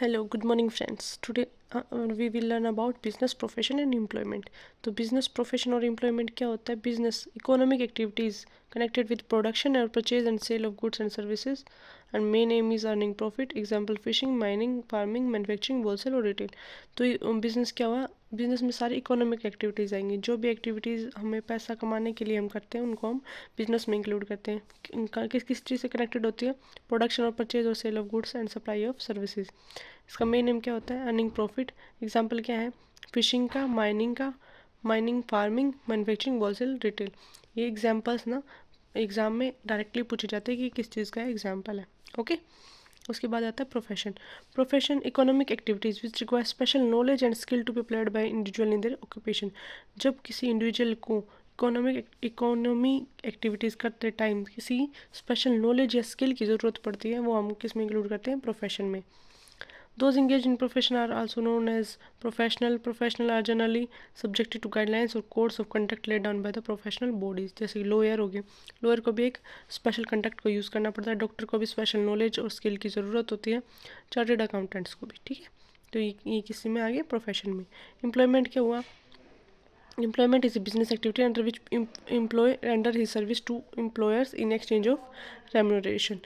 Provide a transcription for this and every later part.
Hello, good morning, friends. Today we will learn about business profession and employment. तो business profession और employment क्या होता है? Business economic activities connected with production or purchase and sale of goods and services, and main aim is earning profit. Example: fishing, mining, farming, manufacturing, wholesale और retail. तो business क्या हुआ? Business में सारी इकोनॉमिक एक्टिविटीज़ आएंगी। जो भी activities हमें पैसा कमाने के लिए हम करते हैं उनको हम बिजनेस में इंक्लूड करते हैं। इनका किस किस चीज़ से कनेक्टेड होती है? प्रोडक्शन और परचेज और sale of goods and supply of services. इसका मेन एम क्या होता है? Earning profit. एग्जाम्पल क्या है? फिशिंग का, mining, farming, manufacturing, wholesale, retail. ये एग्जाम्पल्स ना एग्जाम में डायरेक्टली पूछे जाते हैं कि किस चीज़ का एग्जाम्पल है। ओके। उसके बाद आता है profession. Profession economic activities which require special knowledge and skill to be applied by individual in their occupation. जब किसी इंडिविजुअल को इकोनॉमी एक्टिविटीज़ करते टाइम किसी स्पेशल नॉलेज या स्किल की ज़रूरत पड़ती है, वो हम किस में इंक्लूड करते हैं? प्रोफेशन में। Those engaged in profession are also known as professional. Professional are generally subjected to guidelines or codes of conduct laid down by the professional bodies. जैसे लॉयर हो गए, लॉयर को भी एक स्पेशल कंडक्ट को यूज़ करना पड़ता है, डॉक्टर को भी स्पेशल नॉलेज और स्किल की ज़रूरत होती है, चार्टर्ड अकाउंटेंट्स को भी। ठीक है, तो ये किसी में आ गया प्रोफेशन में। एम्प्लॉयमेंट क्या हुआ? Employment is a business activity under which employee render his service to employers in exchange of remuneration.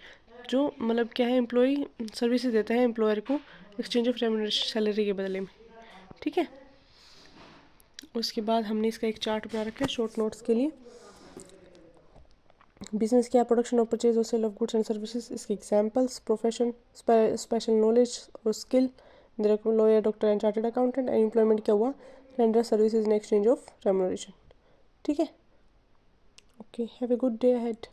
जो मतलब क्या है? एम्प्लॉय सर्विसेज देता है एम्प्लॉयर को एक्सचेंज ऑफ रेमुनरेशन, सैलरी के बदले में। ठीक है। उसके बाद हमने इसका एक चार्ट बना रखा है शॉर्ट नोट्स के लिए। बिजनेस क्या? प्रोडक्शन और परचेज और sale of goods and services. इसके एग्जांपल्स: प्रोफेशन, स्पेशल नॉलेज और skill, lawyer, doctor and chartered accountant. And employment क्या हुआ? Render services in exchange of remuneration. ठीक है। Okay, have a good day ahead.